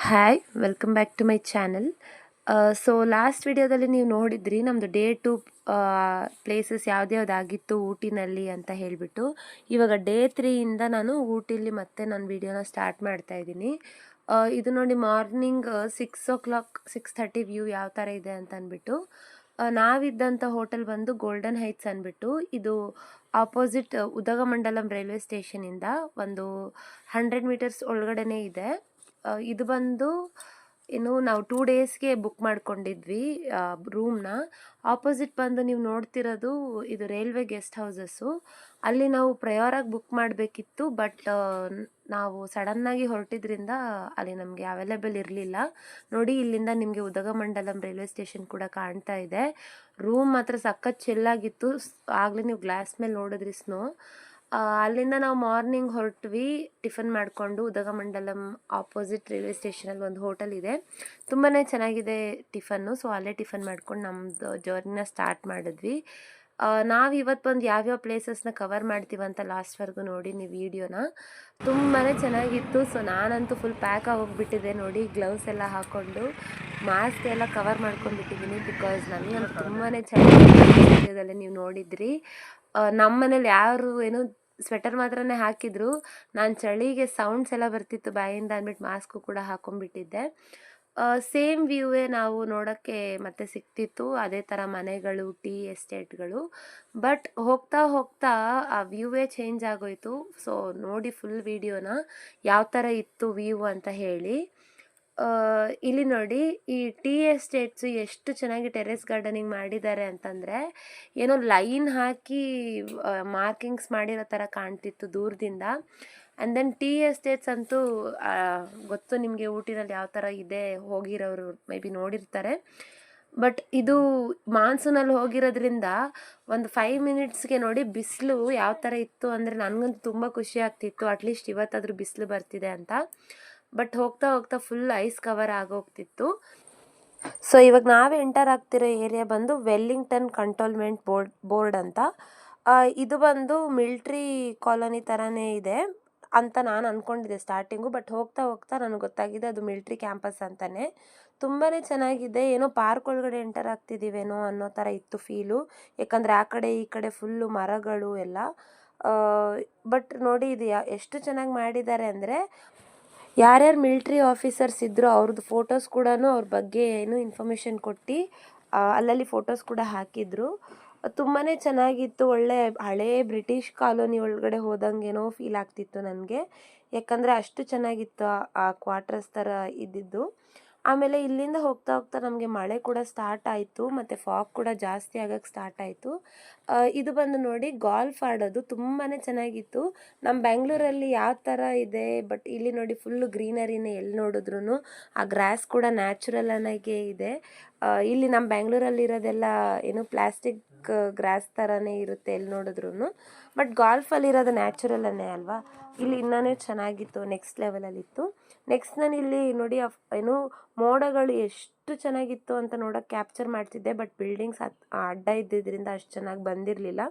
Hi welcome back to my channel. So last ವಿಡಿಯೋದಲ್ಲಿ ನೀವು ನೋಡಿದ್ರಿ ನಮ್ಮದು ಡೇ ಟು ಪ್ಲೇಸಸ್ ಯಾವ್ದ್ಯಾವ್ದಾಗಿತ್ತು ಊಟಿನಲ್ಲಿ ಅಂತ ಹೇಳಿಬಿಟ್ಟು. ಇವಾಗ ಡೇ 3ಇಂದ ನಾನು ಊಟಿಲಿ ಮತ್ತೆ ನನ್ನ ವಿಡಿಯೋನ ಸ್ಟಾರ್ಟ್ ಮಾಡ್ತಾ ಇದ್ದೀನಿ. ಇದು ನೋಡಿ ಮಾರ್ನಿಂಗ್ 6 o'clock 6:30 ವ್ಯೂ ಯಾವ ಥರ ಇದೆ ಅಂತ ಅಂದ್ಬಿಟ್ಟು. ನಾವಿದ್ದಂಥ ಹೋಟೆಲ್ ಬಂದು ಗೋಲ್ಡನ್ ಹೈಟ್ಸ್ ಅಂದ್ಬಿಟ್ಟು, ಇದು ಆಪೋಸಿಟ್ ಉದಗಮಂಡಲಂ ರೈಲ್ವೆ ಸ್ಟೇಷನಿಂದ ಒಂದು 100 ಮೀಟರ್ಸ್ ಒಳಗಡೆನೇ ಇದೆ. ಇದು ಬಂದು ನಾವು 2 ಡೇಸ್ಗೆ ಬುಕ್ ಮಾಡ್ಕೊಂಡಿದ್ವಿ ರೂಮ್ನ. ಆಪೋಸಿಟ್ ಬಂದು ನೀವು ನೋಡ್ತಿರೋದು ಇದು ರೈಲ್ವೆ ಗೆಸ್ಟ್ ಹೌಸಸ್ಸು. ಅಲ್ಲಿ ನಾವು ಪ್ರಯೋರಾಗಿ ಬುಕ್ ಮಾಡಬೇಕಿತ್ತು, ಬಟ್ ನಾವು ಸಡನ್ನಾಗಿ ಹೊರಟಿದ್ರಿಂದ ಅಲ್ಲಿ ನಮಗೆ ಅವೈಲೇಬಲ್ ಇರಲಿಲ್ಲ. ನೋಡಿ, ಇಲ್ಲಿಂದ ನಿಮಗೆ ಉದಗಮಂಡಲಂ ರೈಲ್ವೆ ಸ್ಟೇಷನ್ ಕೂಡ ಕಾಣ್ತಾ ಇದೆ. ರೂಮ್ ಮಾತ್ರ ಸಖತ್ ಚಿಲ್ಲಾಗಿತ್ತು. ಆಗಲೇ ನೀವು ಗ್ಲಾಸ್ ಮೇಲೆ ನೋಡಿದ್ರಿ ಸ್ನೋ. ಅಲ್ಲಿಂದ ನಾವು ಮಾರ್ನಿಂಗ್ ಹೊರಟ್ವಿ ಟಿಫನ್ ಮಾಡಿಕೊಂಡು. ಉದಗಮಂಡಲಂ ಆಪೋಸಿಟ್ ರೈಲ್ವೆ ಸ್ಟೇಷನಲ್ಲಿ ಒಂದು ಹೋಟೆಲ್ ಇದೆ, ತುಂಬಾ ಚೆನ್ನಾಗಿದೆ ಟಿಫನ್ನು. ಸೊ ಅಲ್ಲೇ ಟಿಫನ್ ಮಾಡ್ಕೊಂಡು ನಮ್ಮದು ಜರ್ನಿನ ಸ್ಟಾರ್ಟ್ ಮಾಡಿದ್ವಿ. ನಾವು ಇವತ್ತು ಬಂದು ಯಾವ್ಯಾವ ಪ್ಲೇಸಸ್ನ ಕವರ್ ಮಾಡ್ತೀವಂತ ಲಾಸ್ಟ್ವರೆಗೂ ನೋಡಿ ನೀವು ವಿಡಿಯೋನ. ತುಂಬಾ ಚೆನ್ನಾಗಿತ್ತು. ಸೊ ನಾನಂತೂ ಫುಲ್ ಪ್ಯಾಕ್ ಆಗೋಗ್ಬಿಟ್ಟಿದ್ದೆ ನೋಡಿ, ಗ್ಲೌಸ್ ಎಲ್ಲ ಹಾಕ್ಕೊಂಡು ಮಾಸ್ಕ್ ಎಲ್ಲ ಕವರ್ ಮಾಡ್ಕೊಂಡ್ಬಿಟ್ಟಿದ್ದೀನಿ. ಬಿಕಾಸ್ ನನಗಂತೂ ತುಂಬಾ ವಿಡಿಯೋದಲ್ಲೇ ನೀವು ನೋಡಿದ್ರಿ. ನಮ್ಮ ಮನೇಲಿ ಯಾರು ಸ್ವೆಟರ್ ಮಾತ್ರನೇ ಹಾಕಿದ್ರು. ನಾನು ಚಳಿಗೆ ಸೌಂಡ್ಸ್ ಎಲ್ಲ ಬರ್ತಿತ್ತು ಬಾಯಿಂದ ಅಂದ್ಬಿಟ್ಟು ಮಾಸ್ಕು ಕೂಡ ಹಾಕೊಂಡ್ಬಿಟ್ಟಿದ್ದೆ. ಸೇಮ್ ವ್ಯೂವೇ ನಾವು ನೋಡೋಕ್ಕೆ ಮತ್ತೆ ಸಿಕ್ತಿತ್ತು, ಅದೇ ಥರ ಮನೆಗಳು, ಟೀ ಎಸ್ಟೇಟ್ಗಳು. ಬಟ್ ಹೋಗ್ತಾ ಹೋಗ್ತಾ ಆ ವ್ಯೂವೇ ಚೇಂಜ್ ಆಗೋಯ್ತು. ಸೊ ನೋಡಿ ಫುಲ್ ವಿಡಿಯೋನ ಯಾವ ಥರ ಇತ್ತು ವ್ಯೂ ಅಂತ ಹೇಳಿ. ಇಲ್ಲಿ ನೋಡಿ, ಈ ಟೀ ಎಸ್ಟೇಟ್ಸು ಎಷ್ಟು ಚೆನ್ನಾಗಿ ಟೆರೆಸ್ ಗಾರ್ಡನಿಂಗ್ ಮಾಡಿದ್ದಾರೆ ಅಂತಂದರೆ, ಏನೋ ಲೈನ್ ಹಾಕಿ ಮಾರ್ಕಿಂಗ್ಸ್ ಮಾಡಿರೋ ಥರ ಕಾಣ್ತಿತ್ತು ದೂರದಿಂದ. ಆ್ಯಂಡ್ ದೆನ್ ಟೀ ಎಸ್ಟೇಟ್ಸ್ ಅಂತೂ ಗೊತ್ತು ನಿಮಗೆ ಊಟಿನಲ್ಲಿ ಯಾವ ಥರ ಇದೆ, ಹೋಗಿರೋರು ಮೇ ಬಿ ನೋಡಿರ್ತಾರೆ. ಬಟ್ ಇದು ಮಾನ್ಸೂನಲ್ಲಿ ಹೋಗಿರೋದ್ರಿಂದ ಒಂದು 5 ಮಿನಿಟ್ಸ್ಗೆ ನೋಡಿ ಬಿಸಿಲು ಯಾವ ಥರ ಇತ್ತು ಅಂದರೆ ನನಗಂತೂ ತುಂಬ ಖುಷಿ ಆಗ್ತಿತ್ತು. ಅಟ್ಲೀಸ್ಟ್ ಇವತ್ತಾದರೂ ಬಿಸಿಲು ಬರ್ತಿದೆ ಅಂತ. ಬಟ್ ಹೋಗ್ತಾ ಹೋಗ್ತಾ ಫುಲ್ ಐಸ್ ಕವರ್ ಆಗೋಗ್ತಿತ್ತು. ಸೊ ಇವಾಗ ನಾವೇ ಎಂಟರ್ ಆಗ್ತಿರೋ ಏರಿಯಾ ಬಂದು ವೆಲ್ಲಿಂಗ್ಟನ್ ಕಂಟೋನ್ಮೆಂಟ್ ಬೋರ್ಡ್ ಅಂತ. ಇದು ಬಂದು ಮಿಲ್ಟ್ರಿ ಕಾಲೋನಿ ಥರನೇ ಇದೆ ಅಂತ ನಾನು ಅಂದ್ಕೊಂಡಿದ್ದೆ ಸ್ಟಾರ್ಟಿಂಗು. ಬಟ್ ಹೋಗ್ತಾ ಹೋಗ್ತಾ ನನಗೆ ಗೊತ್ತಾಗಿದೆ ಅದು ಮಿಲ್ಟ್ರಿ ಕ್ಯಾಂಪಸ್ ಅಂತಲೇ. ತುಂಬಾ ಚೆನ್ನಾಗಿದೆ. ಏನೋ ಪಾರ್ಕ್ ಒಳಗಡೆ ಎಂಟರ್ ಆಗ್ತಿದ್ದೀವೇನೋ ಅನ್ನೋ ಥರ ಇತ್ತು ಫೀಲು. ಯಾಕಂದರೆ ಆ ಕಡೆ ಈ ಕಡೆ ಫುಲ್ಲು ಮರಗಳು ಎಲ್ಲ. ಬಟ್ ನೋಡಿ, ಇದು ಎಷ್ಟು ಚೆನ್ನಾಗಿ ಮಾಡಿದ್ದಾರೆ ಅಂದರೆ, ಯಾರ್ಯಾರು ಮಿಲ್ಟ್ರಿ ಆಫೀಸರ್ಸ್ ಇದ್ದರು ಅವ್ರದ್ದು ಫೋಟೋಸ್ ಕೂಡ ಅವ್ರ ಬಗ್ಗೆ ಇನ್ಫಾರ್ಮೇಷನ್ ಕೊಟ್ಟು ಅಲ್ಲಲ್ಲಿ ಫೋಟೋಸ್ ಕೂಡ ಹಾಕಿದ್ರು. ತುಂಬಾ ಚೆನ್ನಾಗಿತ್ತು. ಒಳ್ಳೆ ಹಳೇ ಬ್ರಿಟಿಷ್ ಕಾಲೋನಿ ಒಳಗಡೆ ಹೋದಂಗೇನೋ ಫೀಲ್ ಆಗ್ತಿತ್ತು ನನಗೆ. ಯಾಕಂದರೆ ಅಷ್ಟು ಚೆನ್ನಾಗಿತ್ತು ಆ ಕ್ವಾರ್ಟರ್ಸ್ ಥರ ಇದ್ದಿದ್ದು. ಆಮೇಲೆ ಇಲ್ಲಿಂದ ಹೋಗ್ತಾ ಹೋಗ್ತಾ ನಮಗೆ ಮಳೆ ಕೂಡ ಸ್ಟಾರ್ಟ್ ಆಯಿತು, ಮತ್ತು ಫಾಗ್ ಕೂಡ ಜಾಸ್ತಿ ಆಗೋಕ್ಕೆ ಸ್ಟಾರ್ಟ್ ಆಯಿತು. ಇದು ಬಂದು ನೋಡಿ ಗಾಲ್ಫ್ ಆಡೋದು ತುಂಬಾ ಚೆನ್ನಾಗಿತ್ತು. ನಮ್ಮ ಬೆಂಗಳೂರಲ್ಲಿ ಯಾವ ಥರ ಇದೆ, ಬಟ್ ಇಲ್ಲಿ ನೋಡಿ ಫುಲ್ಲು ಗ್ರೀನರಿನೇ ಎಲ್ಲಿ ನೋಡಿದ್ರು. ಆ ಗ್ರಾಸ್ ಕೂಡ ನ್ಯಾಚುರಲ್ ಆಗಿ ಇದೆ. ಇಲ್ಲಿ ನಮ್ಮ ಬೆಂಗಳೂರಲ್ಲಿರೋದೆಲ್ಲ ಪ್ಲಾಸ್ಟಿಕ್ ಗ್ರಾಸ್ ಥರನೇ ಇರುತ್ತೆ ಎಲ್ಲಿ ನೋಡಿದ್ರು. ಬಟ್ ಗಾಲ್ಫಲ್ಲಿರೋದು ನ್ಯಾಚುರಲನ್ನೇ ಅಲ್ವಾ. ಇಲ್ಲಿ ಇನ್ನೂ ಚೆನ್ನಾಗಿತ್ತು, ನೆಕ್ಸ್ಟ್ ಲೆವೆಲಲ್ಲಿತ್ತು. ನೆಕ್ಸ್ಟ್ ನಾನು ಇಲ್ಲಿ ನೋಡಿ ಮೋಡಗಳು ಎಷ್ಟು ಚೆನ್ನಾಗಿತ್ತು ಅಂತ ನೋಡೋಕೆ ಕ್ಯಾಪ್ಚರ್ ಮಾಡ್ತಿದ್ದೆ. ಬಟ್ ಬಿಲ್ಡಿಂಗ್ಸ್ ಅಡ್ಡ ಇದ್ದಿದ್ದರಿಂದ ಅಷ್ಟು ಚೆನ್ನಾಗಿ ಬಂದಿರಲಿಲ್ಲ.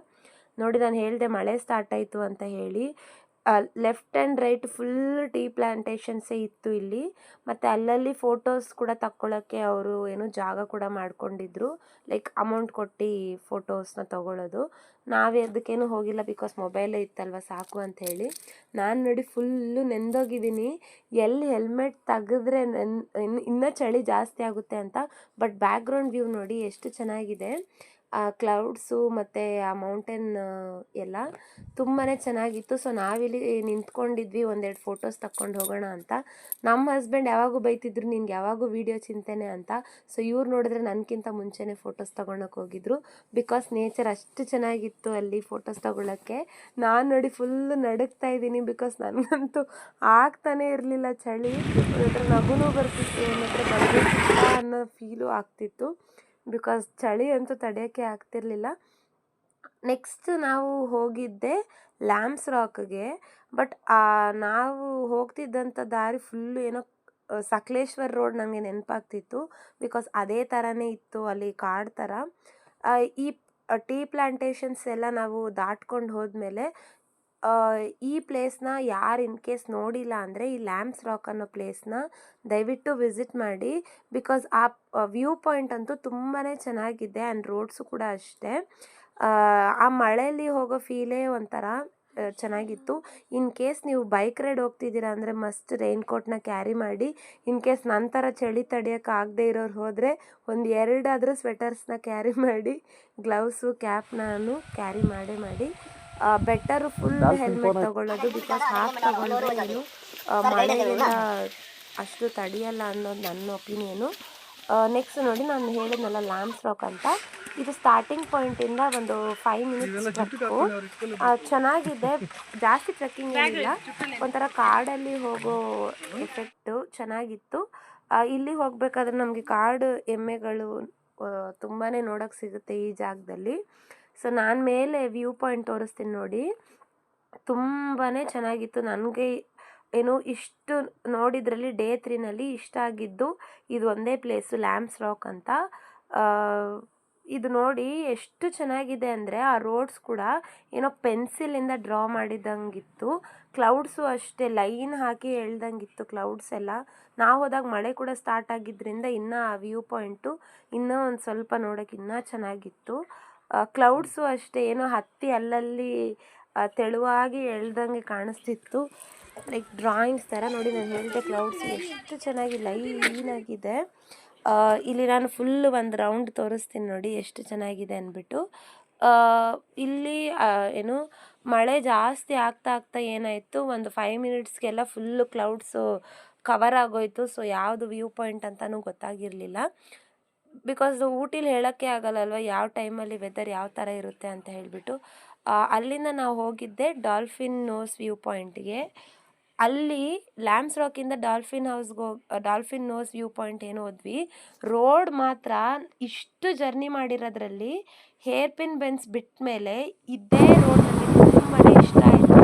ನೋಡಿ, ನಾನು ಹೇಳಿದೆ ಮಳೆ ಸ್ಟಾರ್ಟ್ ಆಯಿತು ಅಂತ ಹೇಳಿ. Left and right full tea ಪ್ಲ್ಯಾಂಟೇಷನ್ಸೇ ಇತ್ತು ಇಲ್ಲಿ. ಮತ್ತು ಅಲ್ಲಲ್ಲಿ ಫೋಟೋಸ್ ಕೂಡ ತಕ್ಕೊಳ್ಳೋಕ್ಕೆ ಅವರು ಜಾಗ ಕೂಡ ಮಾಡ್ಕೊಂಡಿದ್ರು, ಲೈಕ್ ಅಮೌಂಟ್ ಕೊಟ್ಟು ಫೋಟೋಸ್ನ ತೊಗೊಳ್ಳೋದು. ನಾವೇ ಅದಕ್ಕೇನು ಹೋಗಿಲ್ಲ, ಬಿಕಾಸ್ ಮೊಬೈಲೇ ಇತ್ತಲ್ವ ಸಾಕು ಅಂತ ಹೇಳಿ. ನಾನು ನೋಡಿ ಫುಲ್ಲು ನೆಂದೋಗಿದ್ದೀನಿ. ಎಲ್ಲಿ ಹೆಲ್ಮೆಟ್ ತೆಗೆದ್ರೆ ಇನ್ನೂ ಚಳಿ ಜಾಸ್ತಿ ಆಗುತ್ತೆ ಅಂತ. ಬಟ್ ಬ್ಯಾಕ್ಗ್ರೌಂಡ್ ವ್ಯೂ ನೋಡಿ ಎಷ್ಟು ಚೆನ್ನಾಗಿದೆ. ಆ ಕ್ಲೌಡ್ಸು ಮತ್ತು ಆ ಮೌಂಟೇನ್ ಎಲ್ಲ ತುಂಬಾ ಚೆನ್ನಾಗಿತ್ತು. ಸೊ ನಾವಿಲ್ಲಿ ನಿಂತ್ಕೊಂಡಿದ್ವಿ, ಒಂದೆರಡು ಫೋಟೋಸ್ ತಕ್ಕೊಂಡು ಹೋಗೋಣ ಅಂತ. ನಮ್ಮ ಹಸ್ಬೆಂಡ್ ಯಾವಾಗೂ ಬೈತಿದ್ರು, ನಿನ್ಗೆ ಯಾವಾಗೂ ವೀಡಿಯೋ ಚಿಂತೆನೆ ಅಂತ. ಸೊ ಇವ್ರು ನೋಡಿದ್ರೆ ನನಗಿಂತ ಮುಂಚೆನೇ ಫೋಟೋಸ್ ತೊಗೊಳಕ್ಕೆ ಹೋಗಿದ್ರು, ಬಿಕಾಸ್ ನೇಚರ್ ಅಷ್ಟು ಚೆನ್ನಾಗಿತ್ತು ಅಲ್ಲಿ ಫೋಟೋಸ್ ತೊಗೊಳಕ್ಕೆ. ನಾನು ನೋಡಿ ಫುಲ್ಲು ನಡುಗ್ತಾ ಇದ್ದೀನಿ, ಬಿಕಾಸ್ ನನಗಂತೂ ಆಗ್ತಾನೇ ಇರಲಿಲ್ಲ ಚಳಿ. ಒಂದತ್ರ ನಗುನೂ ಬರ್ತಿತ್ತು, ಒಂದತ್ರ ಬರಬೇಕಿಲ್ಲ ಅನ್ನೋ ಫೀಲು ಆಗ್ತಿತ್ತು. ಬಿಕಾಸ್ ಚಳಿ ಅಂತೂ ತಡೆಯೋಕ್ಕೆ ಆಗ್ತಿರ್ಲಿಲ್ಲ. ನೆಕ್ಸ್ಟ್ ನಾವು ಹೋಗಿದ್ದೆ ಲ್ಯಾಂಬ್ಸ್ ರಾಕ್ಗೆ. ಬಟ್ ನಾವು ಹೋಗ್ತಿದ್ದಂಥ ದಾರಿ ಫುಲ್ಲು ಸಕಲೇಶ್ವರ್ ರೋಡ್ ನನಗೆ ನೆನಪಾಗ್ತಿತ್ತು, ಬಿಕಾಸ್ ಅದೇ ಥರನೇ ಇತ್ತು ಅಲ್ಲಿ ಕಾಡು ಥರ. ಈ ಟೀ ಪ್ಲ್ಯಾಂಟೇಷನ್ಸ್ ಎಲ್ಲ ನಾವು ದಾಟ್ಕೊಂಡು ಹೋದ್ಮೇಲೆ ಈ ಪ್ಲೇಸ್ನ ಯಾರು ಇನ್ ಕೇಸ್ ನೋಡಿಲ್ಲ ಅಂದರೆ ಈ ಲ್ಯಾಂಪ್ಸ್ ರಾಕ್ ಅನ್ನೋ ಪ್ಲೇಸ್ನ ದಯವಿಟ್ಟು ವಿಸಿಟ್ ಮಾಡಿ. ಬಿಕಾಸ್ ಆ ವ್ಯೂ ಪಾಯಿಂಟ್ ಅಂತೂ ತುಂಬಾ ಚೆನ್ನಾಗಿದೆ ಆ್ಯಂಡ್ ರೋಡ್ಸು ಕೂಡ ಅಷ್ಟೇ. ಆ ಮಳೆಯಲ್ಲಿ ಹೋಗೋ ಫೀಲೇ ಒಂಥರ ಚೆನ್ನಾಗಿತ್ತು. ಇನ್ ಕೇಸ್ ನೀವು ಬೈಕ್ ರೈಡ್ ಹೋಗ್ತಿದ್ದೀರಾ ಅಂದರೆ ಮಸ್ಟ್ ರೈನ್ಕೋಟ್ನ ಕ್ಯಾರಿ ಮಾಡಿ. ಇನ್ ಕೇಸ್ ನಂತರ ಚಳಿ ತಡೆಯೋಕ್ಕಾಗದೇ ಇರೋರು ಹೋದರೆ ಒಂದು 2 ಸ್ವೆಟರ್ಸ್ನ ಕ್ಯಾರಿ ಮಾಡಿ, ಗ್ಲೌಸು ಕ್ಯಾಪ್ನಾನು ಕ್ಯಾರಿ ಮಾಡಿ. ಬೆಟರು ಫುಲ್ ಹೆಲ್ಮೆಟ್ ತಗೊಳ್ಳೋದು, ಬಿಕಾಸ್ ಹಾಫ್ ತಗೊಂಡ್ರೆ ಏನು ಮಳೆಯಿಂದ ಅಷ್ಟು ತಡೆಯಲ್ಲ ಅನ್ನೋದು ನನ್ನ ಒಪಿನಿಯನು. ನೆಕ್ಸ್ಟ್ ನೋಡಿ, ನಾನು ಹೇಳಿದ್ನಲ್ಲ ಲ್ಯಾಂಪ್ಸ್ ರಾಕ್ ಅಂತ, ಇದು ಸ್ಟಾರ್ಟಿಂಗ್ ಪಾಯಿಂಟಿಂದ ಒಂದು 5 ಮಿನಿಟ್ಸ್ ಟ್ರಕ್ಕು. ಚೆನ್ನಾಗಿದೆ, ಜಾಸ್ತಿ ಟ್ರೆಕ್ಕಿಂಗ್ ಏನಿಲ್ಲ, ಒಂಥರ ಕಾಡಲ್ಲಿ ಹೋಗೋ ಎಫೆಕ್ಟು ಚೆನ್ನಾಗಿತ್ತು. ಇಲ್ಲಿ ಹೋಗಬೇಕಾದ್ರೆ ನಮಗೆ ಕಾಡು ಎಮ್ಮೆಗಳು ತುಂಬಾ ನೋಡೋಕ್ಕೆ ಸಿಗುತ್ತೆ ಈ ಜಾಗದಲ್ಲಿ. ಸೊ ನಾನು ಮೇಲೆ ವ್ಯೂ ಪಾಯಿಂಟ್ ತೋರಿಸ್ತೀನಿ ನೋಡಿ, ತುಂಬಾ ಚೆನ್ನಾಗಿತ್ತು. ನನಗೆ ಏನು ಇಷ್ಟು ನೋಡಿದ್ರಲ್ಲಿ ಡೇ 3ನಲ್ಲಿ ಇಷ್ಟ ಆಗಿದ್ದು ಇದು ಒಂದೇ ಪ್ಲೇಸು, ಲ್ಯಾಂಪ್ಸ್ ರಾಕ್ ಅಂತ. ಇದು ನೋಡಿ ಎಷ್ಟು ಚೆನ್ನಾಗಿದೆ ಅಂದರೆ ಆ ರೋಡ್ಸ್ ಕೂಡ ಏನೋ ಪೆನ್ಸಿಲಿಂದ ಡ್ರಾ ಮಾಡಿದಂಗಿತ್ತು. ಕ್ಲೌಡ್ಸು ಅಷ್ಟೇ ಲೈನ್ ಹಾಕಿ ಎಳ್ದಂಗಿತ್ತು ಕ್ಲೌಡ್ಸ್ ಎಲ್ಲ. ನಾವು ಹೋದಾಗ ಮಳೆ ಕೂಡ ಸ್ಟಾರ್ಟ್ ಆಗಿದ್ದರಿಂದ ಇನ್ನೂ ಆ ವ್ಯೂ ಪಾಯಿಂಟು ಇನ್ನೂ ಒಂದು ಸ್ವಲ್ಪ ನೋಡೋಕೆ ಇನ್ನೂ ಚೆನ್ನಾಗಿತ್ತು. ಕ್ಲೌಡ್ಸು ಅಷ್ಟೇ ಏನೋ ಹತ್ತಿ ಅಲ್ಲಲ್ಲಿ ತೆಳುವಾಗಿ ಎಳ್ದಂಗೆ ಕಾಣಿಸ್ತಿತ್ತು, ಲೈಕ್ ಡ್ರಾಯಿಂಗ್ಸ್ ಥರ. ನೋಡಿ, ನಾನು ಹೇಳಿದೆ ಕ್ಲೌಡ್ಸ್ ಎಷ್ಟು ಚೆನ್ನಾಗಿ ಲೈನಾಗಿದೆ. ಇಲ್ಲಿ ನಾನು ಫುಲ್ ಒಂದು ರೌಂಡ್ ತೋರಿಸ್ತೀನಿ ನೋಡಿ ಎಷ್ಟು ಚೆನ್ನಾಗಿದೆ ಅಂದ್ಬಿಟ್ಟು. ಇಲ್ಲಿ ಏನು ಮಳೆ ಜಾಸ್ತಿ ಆಗ್ತಾ ಏನಾಯಿತು, ಒಂದು 5 ಮಿನಿಟ್ಸ್ಗೆಲ್ಲ ಫುಲ್ಲು ಕ್ಲೌಡ್ಸು ಕವರ್ ಆಗೋಯಿತು. ಸೊ ಯಾವುದು ವ್ಯೂ ಪಾಯಿಂಟ್ ಅಂತಲೂ ಗೊತ್ತಾಗಿರಲಿಲ್ಲ. ಬಿಕಾಸ್ ಊಟಿಲಿ ಹೇಳೋಕ್ಕೆ ಆಗಲ್ಲಲ್ವ ಯಾವ ಟೈಮಲ್ಲಿ ವೆದರ್ ಯಾವ ಥರ ಇರುತ್ತೆ ಅಂತ ಹೇಳಿಬಿಟ್ಟು. ಅಲ್ಲಿಂದ ನಾವು ಹೋಗಿದ್ದೆ ಡಾಲ್ಫಿನ್ ನೋಸ್ ವ್ಯೂ ಪಾಯಿಂಟ್ಗೆ. ಅಲ್ಲಿ ಲ್ಯಾಂಪ್ಸ್ ರಾಕಿಂದ ಡಾಲ್ಫಿನ್ ನೋಸ್ ವ್ಯೂ ಪಾಯಿಂಟ್ ಏನು ಹೋದ್ವಿ. ರೋಡ್ ಮಾತ್ರ ಇಷ್ಟು ಜರ್ನಿ ಮಾಡಿರೋದ್ರಲ್ಲಿ ಹೇರ್ ಪಿನ್ ಬೆನ್ಸ್ ಬಿಟ್ಟ ಮೇಲೆ ಇದೇ ರೋಡ್ ನನಗೆ ತುಂಬಾ ಇಷ್ಟ ಆಯಿತು.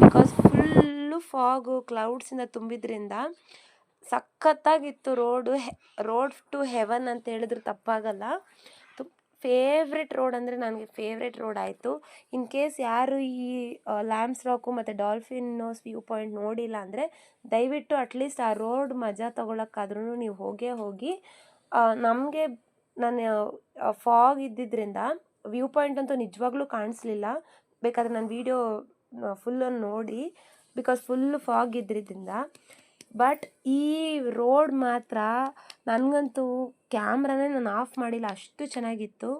ಬಿಕಾಸ್ ಫುಲ್ಲು ಫಾಗು ಕ್ಲೌಡ್ಸಿಂದ ತುಂಬಿದ್ರಿಂದ ಸಖತ್ತಾಗಿತ್ತು ರೋಡ್ ಟು ಹೆವನ್ ಅಂತ ಹೇಳಿದ್ರು ತಪ್ಪಾಗಲ್ಲ. ಫೇವ್ರೆಟ್ ರೋಡ್ ಅಂದರೆ ನನಗೆ ಫೇವ್ರೆಟ್ ರೋಡ್ ಆಯಿತು. ಇನ್ ಕೇಸ್ ಯಾರು ಈ ಲ್ಯಾಂಪ್ಸ್ ರಾಕು ಮತ್ತು ಡಾಲ್ಫಿನ್ ನೋಸ್ ವ್ಯೂ ಪಾಯಿಂಟ್ ನೋಡಿಲ್ಲ ಅಂದರೆ ದಯವಿಟ್ಟು ಅಟ್ಲೀಸ್ಟ್ ಆ ರೋಡ್ ಮಜಾ ತೊಗೊಳಕ್ಕಾದ್ರೂ ನೀವು ಹೋಗಿ. ನಮಗೆ ನಾನು ಫಾಗ್ ಇದ್ದಿದ್ದರಿಂದ ವ್ಯೂ ಪಾಯಿಂಟ್ ಅಂತೂ ನಿಜವಾಗ್ಲೂ ಕಾಣಿಸ್ಲಿಲ್ಲ. ಬೇಕಾದರೆ ನಾನು ವೀಡಿಯೋ ಫುಲ್ಲನ್ನು ನೋಡಿ, ಬಿಕಾಸ್ ಫುಲ್ಲು ಫಾಗ್ ಇದ್ದಿದ್ದರಿಂದ. ಬಟ್ ಈ ರೋಡ್ ಮಾತ್ರ ನನಗಂತೂ ಕ್ಯಾಮ್ರಾನೇ ನಾನು ಆಫ್ ಮಾಡಿಲ್ಲ, ಅಷ್ಟು ಚೆನ್ನಾಗಿತ್ತು.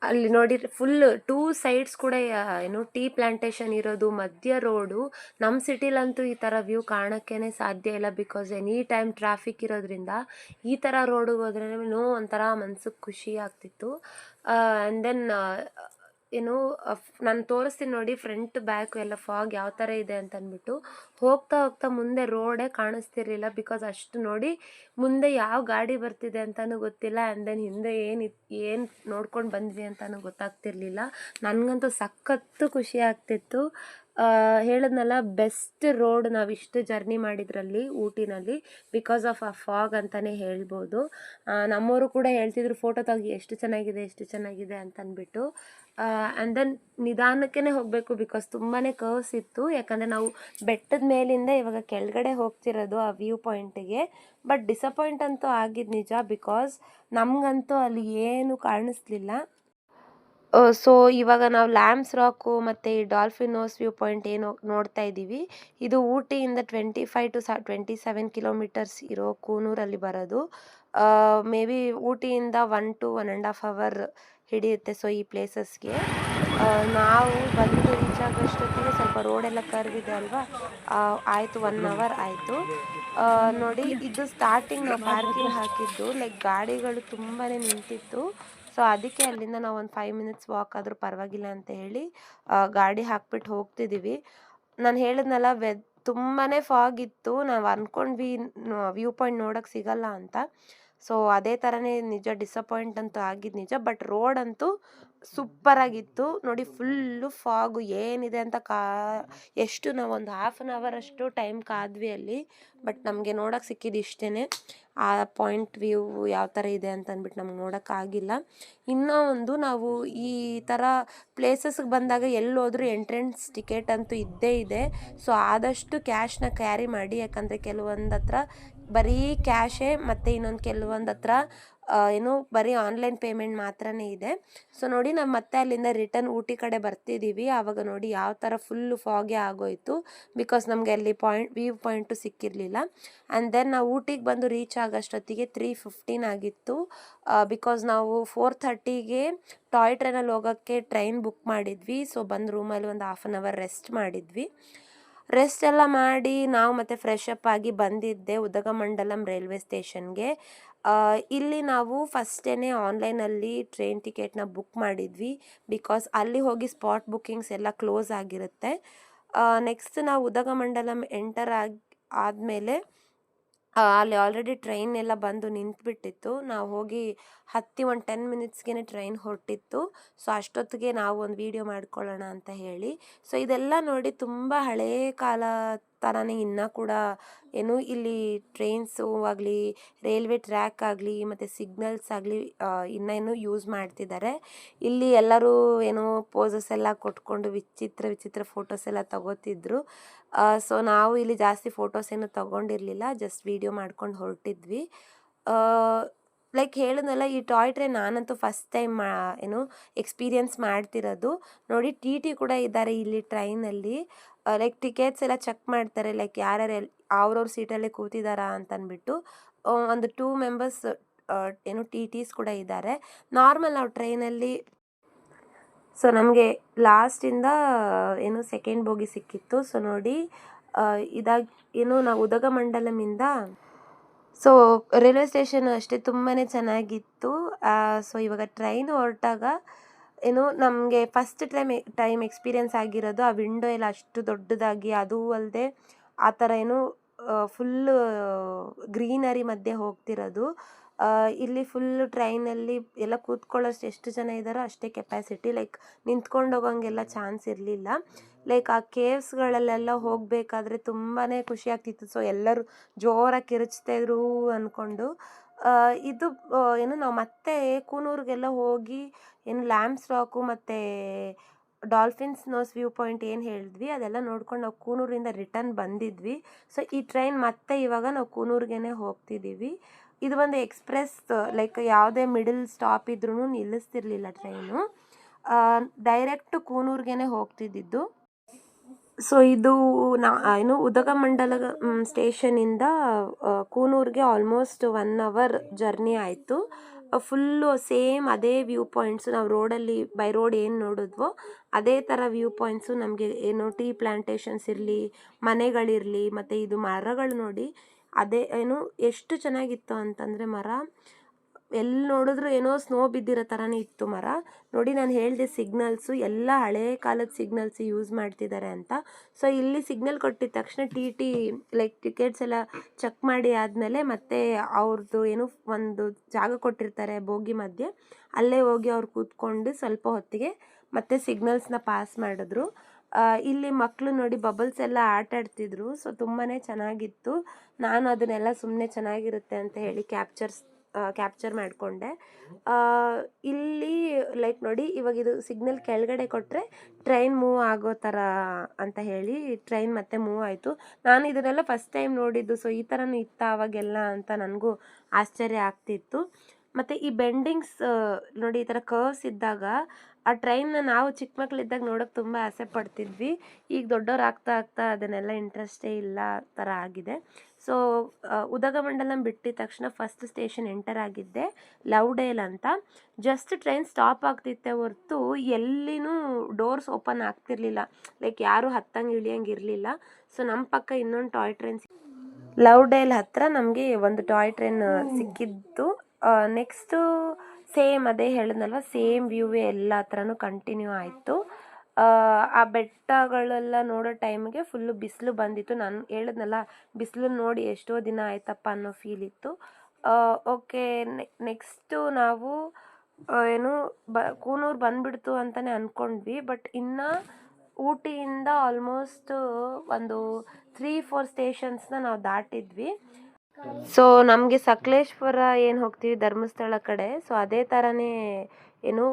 ಅಲ್ಲಿ ನೋಡಿ ಫುಲ್ 2 ಸೈಡ್ಸ್ ಕೂಡ ಏನು ಟೀ ಪ್ಲಾಂಟೇಶನ್ ಇರೋದು, ಮಧ್ಯ ರೋಡು. ನಮ್ಮ ಸಿಟಿಲಂತೂ ಈ ಥರ ವ್ಯೂ ಕಾಣೋಕ್ಕೇ ಸಾಧ್ಯ ಇಲ್ಲ, ಬಿಕಾಸ್ ಎನಿ ಟೈಮ್ ಟ್ರಾಫಿಕ್ ಇರೋದ್ರಿಂದ. ಈ ಥರ ರೋಡಿಗೆ ಹೋದ್ರೆ ಒಂಥರ ಮನ್ಸಿಗೆ ಖುಷಿ ಆಗ್ತಿತ್ತು. ಆ್ಯಂಡ್ ದೆನ್ ಏನು ನಾನು ತೋರಿಸ್ತೀನಿ ನೋಡಿ, ಫ್ರಂಟ್ ಬ್ಯಾಕ್ ಎಲ್ಲ ಫಾಗ್ ಯಾವ ಥರ ಇದೆ ಅಂತ ಅಂದ್ಬಿಟ್ಟು. ಹೋಗ್ತಾ ಮುಂದೆ ರೋಡೇ ಕಾಣಿಸ್ತಿರ್ಲಿಲ್ಲ, ಬಿಕಾಸ್ ಅಷ್ಟು ನೋಡಿ ಮುಂದೆ ಯಾವ ಗಾಡಿ ಬರ್ತಿದೆ ಅಂತಲೂ ಗೊತ್ತಿಲ್ಲ. ಆ್ಯಂಡ್ ದೆನ್ ಹಿಂದೆ ಏನು ನೋಡ್ಕೊಂಡು ಬಂದ್ವಿ ಅಂತಲೂ ಗೊತ್ತಾಗ್ತಿರ್ಲಿಲ್ಲ. ನನಗಂತೂ ಸಖತ್ತು ಖುಷಿ ಆಗ್ತಿತ್ತು. ಹೇಳಿದ್ನಲ್ಲ, ಬೆಸ್ಟ್ ರೋಡ್ ನಾವಿಷ್ಟು ಜರ್ನಿ ಮಾಡಿದ್ರಲ್ಲಿ ಊಟಿನಲ್ಲಿ, ಬಿಕಾಸ್ ಆಫ್ ಆ ಫಾಗ್ ಅಂತಲೇ ಹೇಳ್ಬೋದು. ನಮ್ಮವರು ಕೂಡ ಹೇಳ್ತಿದ್ರು ಫೋಟೋ ತೆಗಿ ಎಷ್ಟು ಚೆನ್ನಾಗಿದೆ ಅಂತ ಅಂದ್ಬಿಟ್ಟು. ಆ್ಯಂಡ್ ದೆನ್ ನಿಧಾನಕ್ಕೇ ಹೋಗಬೇಕು, ಬಿಕಾಸ್ ತುಂಬಾ ಕರ್ವ್ಸ್ ಇತ್ತು. ಯಾಕಂದರೆ ನಾವು ಬೆಟ್ಟದ ಮೇಲಿಂದ ಇವಾಗ ಕೆಳಗಡೆ ಹೋಗ್ತಿರೋದು ಆ ವ್ಯೂ ಪಾಯಿಂಟಿಗೆ. ಬಟ್ ಡಿಸಪಾಯಿಂಟ್ ಅಂತೂ ಆಗಿದ್ದು ನಿಜ, ಬಿಕಾಸ್ ನಮಗಂತೂ ಅಲ್ಲಿ ಏನು ಕಾಣಿಸ್ಲಿಲ್ಲ. ಸೊ ಇವಾಗ ನಾವು ಲ್ಯಾಂಪ್ಸ್ ರಾಕು ಮತ್ತು ಈ ಡಾಲ್ಫಿನ್ ನೋಸ್ ವ್ಯೂ ಪಾಯಿಂಟ್ ಏನು ನೋಡ್ತಾ ಇದ್ದೀವಿ, ಇದು ಊಟಿಯಿಂದ 25 to 27 ಕಿಲೋಮೀಟರ್ಸ್ ಇರೋ ಕೂನೂರಲ್ಲಿ ಬರೋದು. ಮೇ ಬಿ ಊಟಿಯಿಂದ 1 to 1.5 hour ಹಿಡಿಯುತ್ತೆ. ಸೊ ಈ ಪ್ಲೇಸಸ್ಗೆ ನಾವು ಬಂದು ರೀಚ್ ಆಗೋಷ್ಟೊತ್ತಿಗೆ ಸ್ವಲ್ಪ ರೋಡೆಲ್ಲ ಕರ್ವಿದೆ ಅಲ್ವಾ, ಆಯಿತು 1 hour ಆಯಿತು. ನೋಡಿ, ಇದು ಸ್ಟಾರ್ಟಿಂಗ್ ನಾವು ಪಾರ್ಕಿಂಗ್ ಹಾಕಿದ್ದು, ಲೈಕ್ ಗಾಡಿಗಳು ತುಂಬಾ ನಿಂತಿತ್ತು. ಸೊ ಅದಕ್ಕೆ ಅಲ್ಲಿಂದ ನಾವು ಒಂದು 5 ಮಿನಿಟ್ಸ್ ವಾಕ್ ಆದರೂ ಪರವಾಗಿಲ್ಲ ಅಂತ ಹೇಳಿ ಗಾಡಿ ಹಾಕ್ಬಿಟ್ಟು ಹೋಗ್ತಿದ್ದೀವಿ. ನಾನು ಹೇಳಿದ್ನಲ್ಲ, ತುಂಬಾ ಫಾಗ್ ಇತ್ತು. ನಾವು ಅಂದ್ಕೊಂಡ್ವಿ ವ್ಯೂ ಪಾಯಿಂಟ್ ನೋಡೋಕ್ಕೆ ಸಿಗಲ್ಲ ಅಂತ. ಸೊ ಅದೇ ಥರನೇ ನಿಜ ಡಿಸಪಾಯಿಂಟ್ ಅಂತೂ ಆಗಿದ್ದು ನಿಜ. ಬಟ್ ರೋಡ್ ಅಂತೂ ಸೂಪರಾಗಿತ್ತು ನೋಡಿ. ಫುಲ್ಲು ಫಾಗು ಏನಿದೆ ಅಂತ ಎಷ್ಟು ನಾವೊಂದು ಹಾಫ್ ಆನ್ ಅವರ್ ಅಷ್ಟು ಟೈಮ್ ಕಾದ್ವಿ ಅಲ್ಲಿ. ಬಟ್ ನಮಗೆ ನೋಡೋಕೆ ಸಿಕ್ಕಿದ್ದು ಇಷ್ಟೇ. ಆ ಪಾಯಿಂಟ್ ವ್ಯೂ ಯಾವ ಥರ ಇದೆ ಅಂತ ಅಂದ್ಬಿಟ್ಟು ನಮ್ಗೆ ನೋಡೋಕ್ಕಾಗಿಲ್ಲ. ಇನ್ನೂ ಒಂದು, ನಾವು ಈ ಥರ ಪ್ಲೇಸಸ್ಗೆ ಬಂದಾಗ ಎಲ್ಲೋದ್ರೂ ಎಂಟ್ರೆನ್ಸ್ ಟಿಕೆಟ್ ಅಂತೂ ಇದ್ದೇ ಇದೆ. ಸೊ ಆದಷ್ಟು ಕ್ಯಾಶ್ನ ಕ್ಯಾರಿ ಮಾಡಿ, ಯಾಕಂದರೆ ಕೆಲವೊಂದು ಹತ್ರ ಬರೀ ಕ್ಯಾಶೇ, ಮತ್ತು ಇನ್ನೊಂದು ಕೆಲವೊಂದು ಹತ್ರ ಏನು ಬರೀ ಆನ್ಲೈನ್ ಪೇಮೆಂಟ್ ಮಾತ್ರನೇ ಇದೆ. ಸೊ ನೋಡಿ, ನಾವು ಮತ್ತೆ ಅಲ್ಲಿಂದ ರಿಟರ್ನ್ ಊಟಿ ಕಡೆ ಬರ್ತಿದ್ದೀವಿ. ಆವಾಗ ನೋಡಿ ಯಾವ ಥರ ಫುಲ್ಲು ಫಾಗೇ ಆಗೋಯಿತು, ಬಿಕಾಸ್ ನಮಗೆ ಅಲ್ಲಿ ವ್ಯೂ ಪಾಯಿಂಟು ಸಿಕ್ಕಿರಲಿಲ್ಲ. ಆ್ಯಂಡ್ ದೆನ್ ನಾವು ಊಟಿಗೆ ಬಂದು ರೀಚ್ ಆಗೋಷ್ಟೊತ್ತಿಗೆ 3:15 ಆಗಿತ್ತು. ಬಿಕಾಸ್ ನಾವು 4:30ಗೆ ಟಾಯ್ ಟ್ರೈನಲ್ಲಿ ಹೋಗೋಕ್ಕೆ ಟ್ರೈನ್ ಬುಕ್ ಮಾಡಿದ್ವಿ. ಸೊ ಬಂದು ರೂಮಲ್ಲಿ ಒಂದು ಹಾಫ್ ಆನ್ ಅವರ್ ರೆಸ್ಟ್ ಮಾಡಿದ್ವಿ. ರೆಸ್ಟ್ ಎಲ್ಲ ಮಾಡಿ ನಾವು ಮತ್ತೆ ಫ್ರೆಶ್ ಅಪ್ ಆಗಿ ಬಂದಿದ್ದೆ ಉದಗಮಂಡಲಂ ರೈಲ್ವೆ ಸ್ಟೇಷನ್ಗೆ. ಇಲ್ಲಿ ನಾವು ಫಸ್ಟೇ ಆನ್ಲೈನಲ್ಲಿ ಟ್ರೈನ್ ಟಿಕೆಟ್ನ ಬುಕ್ ಮಾಡಿದ್ವಿ, ಬಿಕಾಸ್ ಅಲ್ಲಿ ಹೋಗಿ ಸ್ಪಾಟ್ ಬುಕ್ಕಿಂಗ್ಸ್ ಎಲ್ಲ ಕ್ಲೋಸ್ ಆಗಿರುತ್ತೆ. ನೆಕ್ಸ್ಟ್ ನಾವು ಉದಗಮಂಡಲಂ ಎಂಟರ್ ಆದಮೇಲೆ ಅಲ್ಲಿ ಆಲ್ರೆಡಿ ಟ್ರೈನ್ ಎಲ್ಲ ಬಂದು ನಿಂತುಬಿಟ್ಟಿತ್ತು. ನಾವು ಹೋಗಿ ಹತ್ತಿ ಒಂದು 10 ಮಿನಿಟ್ಸ್ಗೆ ಟ್ರೈನ್ ಹೊರಟಿತ್ತು. ಸೊ ಅಷ್ಟೊತ್ತಿಗೆ ನಾವು ಒಂದು ವೀಡಿಯೋ ಮಾಡ್ಕೊಳ್ಳೋಣ ಅಂತ ಹೇಳಿ. ಸೊ ಇದೆಲ್ಲ ನೋಡಿ ತುಂಬ ಹಳೇ ಕಾಲ ಥರನೇ ಇನ್ನೂ ಕೂಡ ಏನು ಇಲ್ಲಿ ಟ್ರೈನ್ಸು ಆಗಲಿ, ರೈಲ್ವೆ ಟ್ರ್ಯಾಕ್ ಆಗಲಿ, ಮತ್ತು ಸಿಗ್ನಲ್ಸ್ ಆಗಲಿ ಇನ್ನೇನು ಯೂಸ್ ಮಾಡ್ತಿದ್ದಾರೆ. ಇಲ್ಲಿ ಎಲ್ಲರೂ ಏನೋ ಪೋಸಸ್ ಎಲ್ಲ ಕೊಟ್ಕೊಂಡು ವಿಚಿತ್ರ ಫೋಟೋಸ್ ಎಲ್ಲ ತಗೋತಿದ್ರು. ಸೊ ನಾವು ಇಲ್ಲಿ ಜಾಸ್ತಿ ಫೋಟೋಸ್ ಏನು ತೊಗೊಂಡಿರಲಿಲ್ಲ, ಜಸ್ಟ್ ವೀಡಿಯೋ ಮಾಡ್ಕೊಂಡು ಹೊರಟಿದ್ವಿ. ಲೈಕ್ ಹೇಳಿದ್ನಲ್ಲ, ಈ ಟಾಯ್ ಟ್ರೈನ್ ನಾನಂತೂ ಫಸ್ಟ್ ಟೈಮ್ ಏನು ಎಕ್ಸ್ಪೀರಿಯನ್ಸ್ ಮಾಡ್ತಿರೋದು. ನೋಡಿ ಟಿ ಕೂಡ ಇದ್ದಾರೆ ಇಲ್ಲಿ ಟ್ರೈನಲ್ಲಿ. ಲೈಕ್ ಟಿಕೆಟ್ಸ್ ಎಲ್ಲ ಚೆಕ್ ಮಾಡ್ತಾರೆ, ಲೈಕ್ ಯಾರ್ಯಾರು ಅವ್ರವ್ರ ಸೀಟಲ್ಲೇ ಕೂತಿದ್ದಾರಾ ಅಂತಂದ್ಬಿಟ್ಟು. ಒಂದು 2 ಮೆಂಬರ್ಸ್ ಏನು ಟಿ.ಟಿಸ್ ಕೂಡ ಇದ್ದಾರೆ. ನಾರ್ಮಲ್ ನಾವು ಟ್ರೈನಲ್ಲಿ ಸೊ ನಮಗೆ ಲಾಸ್ಟಿಂದ ಏನು ಸೆಕೆಂಡ್ ಬೋಗಿ ಸಿಕ್ಕಿತ್ತು. ಸೊ ನೋಡಿ ಇದಾಗಿ ಏನು ನಾವು ಉದಗಮಂಡಲಮಿಂದ ಸೊ ರೈಲ್ವೆ ಸ್ಟೇಷನ್ ಅಷ್ಟೇ ತುಂಬಾ ಚೆನ್ನಾಗಿತ್ತು. ಸೊ ಇವಾಗ ಟ್ರೈನ್ ಹೊರಟಾಗ ಏನು ನಮಗೆ ಫಸ್ಟ್ ಟೈಮ್ ಎಕ್ಸ್ಪೀರಿಯೆನ್ಸ್ ಆಗಿರೋದು ಆ ವಿಂಡೋ ಎಲ್ಲ ಅಷ್ಟು ದೊಡ್ಡದಾಗಿ, ಅದೂ ಅಲ್ಲದೆ ಆ ಥರ ಏನು ಫುಲ್ಲು ಗ್ರೀನರಿ ಮಧ್ಯೆ ಹೋಗ್ತಿರೋದು. ಇಲ್ಲಿ ಫುಲ್ಲು ಟ್ರೈನಲ್ಲಿ ಎಲ್ಲ ಕೂತ್ಕೊಳ್ಳೋಷ್ಟು ಎಷ್ಟು ಜನ ಇದ್ದಾರೋ ಅಷ್ಟೇ ಕೆಪಾಸಿಟಿ. ಲೈಕ್ ನಿಂತ್ಕೊಂಡು ಹೋಗೋಂಗೆಲ್ಲ ಚಾನ್ಸ್ ಇರಲಿಲ್ಲ. ಲೈಕ್ ಆ ಕೇವ್ಸ್ಗಳಲ್ಲೆಲ್ಲ ಹೋಗಬೇಕಾದ್ರೆ ತುಂಬಾ ಖುಷಿ ಆಗ್ತಿತ್ತು. ಸೊ ಎಲ್ಲರೂ ಜೋರಾಗಿ ಕಿರುಚ್ತಾಯಿದ್ರು ಅಂದ್ಕೊಂಡು. ಇದು ಏನು ನಾವು ಮತ್ತೆ ಕೂನೂರಿಗೆಲ್ಲ ಹೋಗಿ ಏನು ಲ್ಯಾಂಬ್ಸ್ ರಾಕು ಮತ್ತು ಡಾಲ್ಫಿನ್ಸ್ ನೋಸ್ ವ್ಯೂ ಪಾಯಿಂಟ್ ಏನು ಹೇಳಿದ್ವಿ ಅದೆಲ್ಲ ನೋಡ್ಕೊಂಡು ನಾವು ಕೂನೂರಿಂದ ರಿಟರ್ನ್ ಬಂದಿದ್ವಿ. ಸೊ ಈ ಟ್ರೈನ್ ಮತ್ತೆ ಇವಾಗ ನಾವು ಕೂನೂರಿಗೇ ಹೋಗ್ತಿದ್ದೀವಿ. ಇದು ಒಂದು ಎಕ್ಸ್ಪ್ರೆಸ್, ಲೈಕ್ ಯಾವುದೇ ಮಿಡಲ್ ಸ್ಟಾಪ್ ಇದ್ರೂ ನಿಲ್ಲಿಸ್ತಿರ್ಲಿಲ್ಲ ಟ್ರೈನು. ಡೈರೆಕ್ಟ್ ಕೂನೂರಿಗೇ ಹೋಗ್ತಿದ್ದಿದ್ದು. ಸೊ ಇದು ಏನು ಉದಗಮಂಡಲ ಸ್ಟೇಷನಿಂದ ಕೂನೂರಿಗೆ ಆಲ್ಮೋಸ್ಟ್ 1 ಅವರ್ ಜರ್ನಿ ಆಯಿತು. ಫುಲ್ಲು ಸೇಮ್ ಅದೇ ವ್ಯೂ ಪಾಯಿಂಟ್ಸು ನಾವು ರೋಡಲ್ಲಿ ಬೈ ರೋಡ್ ಏನು ನೋಡಿದ್ವೋ ಅದೇ ಥರ ವ್ಯೂ ಪಾಯಿಂಟ್ಸು. ನಮಗೆ ಏನು ಟೀ ಪ್ಲ್ಯಾಂಟೇಷನ್ಸ್ ಇರಲಿ, ಮನೆಗಳಿರಲಿ, ಮತ್ತು ಇದು ಮರಗಳು ನೋಡಿ ಅದೇ ಏನು ಎಷ್ಟು ಚೆನ್ನಾಗಿತ್ತು ಅಂತಂದರೆ ಮರ ಎಲ್ಲಿ ನೋಡಿದ್ರು ಏನೋ ಸ್ನೋ ಬಿದ್ದಿರೋ ಥರನೇ ಇತ್ತು ಮರ. ನೋಡಿ ನಾನು ಹೇಳಿದೆ ಸಿಗ್ನಲ್ಸು ಎಲ್ಲ ಹಳೇ ಕಾಲದ ಸಿಗ್ನಲ್ಸ್ ಯೂಸ್ ಮಾಡ್ತಿದ್ದಾರೆ ಅಂತ. ಸೊ ಇಲ್ಲಿ ಸಿಗ್ನಲ್ ಕೊಟ್ಟಿದ ತಕ್ಷಣ ಟಿ ಲೈಕ್ ಟಿಕೆಟ್ಸ್ ಎಲ್ಲ ಚೆಕ್ ಮಾಡಿ ಆದಮೇಲೆ ಮತ್ತೆ ಅವ್ರದ್ದು ಏನು ಒಂದು ಜಾಗ ಕೊಟ್ಟಿರ್ತಾರೆ ಬೋಗಿ ಮಧ್ಯೆ, ಅಲ್ಲೇ ಹೋಗಿ ಅವ್ರು ಕೂತ್ಕೊಂಡು ಸ್ವಲ್ಪ ಹೊತ್ತಿಗೆ ಮತ್ತೆ ಸಿಗ್ನಲ್ಸ್ನ ಪಾಸ್ ಮಾಡಿದ್ರು. ಇಲ್ಲಿ ಮಕ್ಕಳು ನೋಡಿ ಬಬಲ್ಸ್ ಎಲ್ಲ ಆಟ ಆಡ್ತಿದ್ರು. ಸೊ ತುಂಬಾ ಚೆನ್ನಾಗಿತ್ತು. ನಾನು ಅದನ್ನೆಲ್ಲ ಸುಮ್ಮನೆ ಚೆನ್ನಾಗಿರುತ್ತೆ ಅಂತ ಹೇಳಿ ಕ್ಯಾಪ್ಚರ್ ಮಾಡಿಕೊಂಡೆ. ಇಲ್ಲಿ ಲೈಕ್ ನೋಡಿ ಇವಾಗ ಇದು ಸಿಗ್ನಲ್ ಕೆಳಗಡೆ ಕೊಟ್ಟರೆ ಟ್ರೈನ್ ಮೂವ್ ಆಗೋ ಥರ ಅಂತ ಹೇಳಿ ಟ್ರೈನ್ ಮತ್ತೆ ಮೂವ್ ಆಯಿತು. ನಾನು ಇದನ್ನೆಲ್ಲ ಫಸ್ಟ್ ಟೈಮ್ ನೋಡಿದ್ದು. ಸೊ ಈ ಥರನೂ ಇತ್ತ ಅವಾಗೆಲ್ಲ ಅಂತ ನನಗೂ ಆಶ್ಚರ್ಯ ಆಗ್ತಿತ್ತು. ಮತ್ತು ಈ ಬೆಂಡಿಂಗ್ಸ್ ನೋಡಿ ಈ ಥರ ಕರ್ವ್ಸ್ ಇದ್ದಾಗ ಆ ಟ್ರೈನ್ನ ನಾವು ಚಿಕ್ಕ ಮಕ್ಕಳಿದ್ದಾಗ ನೋಡೋಕೆ ತುಂಬ ಆಸೆ ಪಡ್ತಿದ್ವಿ. ಈಗ ದೊಡ್ಡವ್ರು ಆಗ್ತಾ ಅದನ್ನೆಲ್ಲ ಇಂಟ್ರೆಸ್ಟೇ ಇಲ್ಲ ಥರ ಆಗಿದೆ. ಸೊ ಉದಗಮಂಡಲಂ ಬಿಟ್ಟಿದ ತಕ್ಷಣ ಫಸ್ಟ್ ಸ್ಟೇಷನ್ ಎಂಟರ್ ಆಗಿದ್ದೆ ಲವ್ಡೇಲ್ ಅಂತ. ಜಸ್ಟ್ ಟ್ರೈನ್ ಸ್ಟಾಪ್ ಆಗ್ತಿತ್ತೆ ಹೊರತು ಎಲ್ಲಿನೂ ಡೋರ್ಸ್ ಓಪನ್ ಆಗ್ತಿರ್ಲಿಲ್ಲ. ಲೈಕ್ ಯಾರೂ ಹತ್ತಂಗೆ ಇಳಿಯಂಗೆ ಇರಲಿಲ್ಲ. ಸೊ ನಮ್ಮ ಪಕ್ಕ ಇನ್ನೊಂದು ಟಾಯ್ ಟ್ರೈನ್ ಲವ್ಡೇಲ್ ಹತ್ರ ನಮಗೆ ಒಂದು ಟಾಯ್ ಟ್ರೈನ್ ಸಿಕ್ಕಿದ್ದು. ನೆಕ್ಸ್ಟು ಸೇಮ್ ಅದೇ ಹೇಳಿದ್ನಲ್ವ, ಸೇಮ್ ವ್ಯೂವೇ ಎಲ್ಲ ಥರನೂ ಕಂಟಿನ್ಯೂ ಆಯಿತು. ಆ ಬೆಟ್ಟಗಳೆಲ್ಲ ನೋಡೋ ಟೈಮಿಗೆ ಫುಲ್ಲು ಬಿಸಿಲು ಬಂದಿತ್ತು. ನಾನು ಹೇಳಿದ್ನಲ್ಲ ಬಿಸಿಲು ನೋಡಿ ಎಷ್ಟೋ ದಿನ ಆಯ್ತಪ್ಪ ಅನ್ನೋ ಫೀಲ್ ಇತ್ತು. ಓಕೆ, ನೆಕ್ಸ್ಟು ನಾವು ಏನು ಕೂನೂರು ಬಂದ್ಬಿಡ್ತು ಅಂತಲೇ ಅಂದ್ಕೊಂಡ್ವಿ. ಬಟ್ ಇನ್ನು ಊಟಿಯಿಂದ ಆಲ್ಮೋಸ್ಟ್ ಒಂದು 3-4 ಸ್ಟೇಷನ್ಸ್ನ ನಾವು ದಾಟಿದ್ವಿ. ಸೊ ನಮಗೆ ಸಕಲೇಶ್ಪುರ ಏನು ಹೋಗ್ತೀವಿ ಧರ್ಮಸ್ಥಳ ಕಡೆ, ಸೊ ಅದೇ ಥರನೇ ಏನು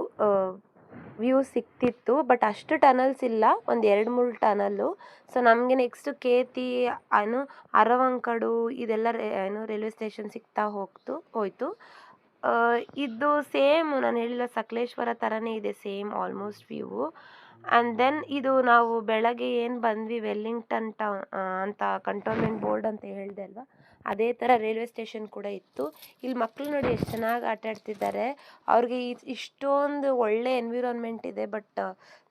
ವ್ಯೂ ಸಿಕ್ತಿತ್ತು. ಬಟ್ ಅಷ್ಟು ಟನಲ್ಸ್ ಇಲ್ಲ, ಒಂದು 2-3 ಟನಲ್ಲು. ಸೊ ನಮಗೆ ನೆಕ್ಸ್ಟು ಕೇತಿ ಏನು ಅರವಂಕಡು ಇದೆಲ್ಲ ರೈಲ್ವೆ ಸ್ಟೇಷನ್ ಸಿಗ್ತಾ ಹೋಯಿತು. ಇದು ಸೇಮ್ ನಾನು ಹೇಳಿಲ್ಲ ಸಕಲೇಶ್ವರ ಥರನೇ ಇದೆ, same almost view. And then ಇದು ನಾವು ಬೆಳಗ್ಗೆ ಏನು ಬಂದ್ವಿ ವೆಲ್ಲಿಂಗ್ಟನ್ ಅಂತ ಕಂಟೋನ್ಮೆಂಟ್ ಬೋರ್ಡ್ ಅಂತ ಹೇಳಿದೆ ಅಲ್ವಾ, ಅದೇ ಥರ ರೈಲ್ವೆ ಸ್ಟೇಷನ್ ಕೂಡ ಇತ್ತು. ಇಲ್ಲಿ ಮಕ್ಕಳು ನೋಡಿ ಎಷ್ಟು ಚೆನ್ನಾಗಿ ಆಟ ಆಡ್ತಿದ್ದಾರೆ. ಅವ್ರಿಗೆ ಇಷ್ಟೊಂದು ಒಳ್ಳೆ ಎನ್ವಿರಾನ್ಮೆಂಟ್ ಇದೆ. ಬಟ್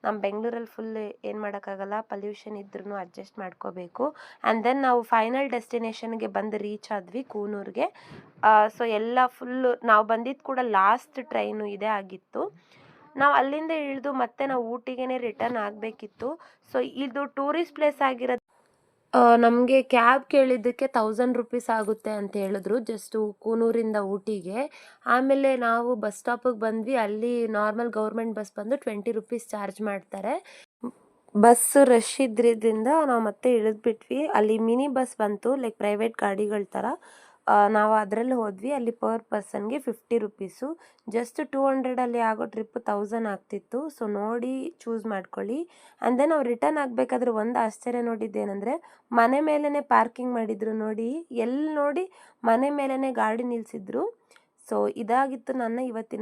ನಮ್ಮ ಬೆಂಗಳೂರಲ್ಲಿ ಫುಲ್ ಏನು ಮಾಡೋಕ್ಕಾಗಲ್ಲ, ಪಲ್ಯೂಷನ್ ಇದ್ರೂ ಅಡ್ಜಸ್ಟ್ ಮಾಡ್ಕೋಬೇಕು. ಆ್ಯಂಡ್ ದೆನ್ ನಾವು ಫೈನಲ್ ಡೆಸ್ಟಿನೇಷನ್ಗೆ ಬಂದು ರೀಚ್ ಆದ್ವಿ ಕೂನೂರಿಗೆ. ಸೊ ಎಲ್ಲ ಫುಲ್ಲು ನಾವು ಬಂದಿದ್ದು ಕೂಡ ಲಾಸ್ಟ್ ಟ್ರೈನು ಇದೇ ಆಗಿತ್ತು. ನಾವು ಅಲ್ಲಿಂದ ಇಳಿದು ಮತ್ತೆ ನಾವು ಊಟಿಗೆ ರಿಟರ್ನ್ ಆಗಬೇಕಿತ್ತು. ಸೊ ಇದು ಟೂರಿಸ್ಟ್ ಪ್ಲೇಸ್ ಆಗಿರೋದು ನಮಗೆ ಕ್ಯಾಬ್ ಕೇಳಿದ್ದಕ್ಕೆ 1000 ರೂಪೀಸ್ ಆಗುತ್ತೆ ಅಂತ ಹೇಳಿದ್ರು, ಜಸ್ಟು ಕೂನೂರಿಂದ ಊಟಿಗೆ. ಆಮೇಲೆ ನಾವು ಬಸ್ ಸ್ಟಾಪಿಗೆ ಬಂದ್ವಿ. ಅಲ್ಲಿ ನಾರ್ಮಲ್ ಗೌರ್ಮೆಂಟ್ ಬಸ್ ಬಂದು 20 ರೂಪೀಸ್ ಚಾರ್ಜ್ ಮಾಡ್ತಾರೆ. ಬಸ್ ರಶ್ ಇದ್ರಿಂದ ನಾವು ಮತ್ತೆ ಇಳಿದ್ಬಿಟ್ವಿ. ಅಲ್ಲಿ ಮಿನಿ ಬಸ್ ಬಂತು, ಲೈಕ್ ಪ್ರೈವೇಟ್ ಗಾಡಿಗಳ ಥರ. ನಾವು ಅದರಲ್ಲಿ ಹೋದ್ವಿ. ಅಲ್ಲಿ ಪರ್ ಪರ್ಸನ್ಗೆ 50 ರೂಪೀಸು. ಜಸ್ಟ್ 200ಅಲ್ಲಿ ಆಗೋ ಟ್ರಿಪ್ 1000 ಆಗ್ತಿತ್ತು. ಸೊ ನೋಡಿ ಚೂಸ್ ಮಾಡ್ಕೊಳ್ಳಿ. ಆ್ಯಂಡ್ ದೆನ್ ನಾವು ರಿಟರ್ನ್ ಆಗಬೇಕಾದ್ರೆ ಒಂದು ಆಶ್ಚರ್ಯ ನೋಡಿದ್ದೇನೆಂದರೆ, ಮನೆ ಮೇಲೇ ಪಾರ್ಕಿಂಗ್ ಮಾಡಿದ್ರು ನೋಡಿ. ಎಲ್ಲಿ ನೋಡಿ ಮನೆ ಮೇಲೇ ಗಾಡಿ ನಿಲ್ಲಿಸಿದ್ರು. ಸೊ ಇದಾಗಿತ್ತು ನನ್ನ ಇವತ್ತಿನ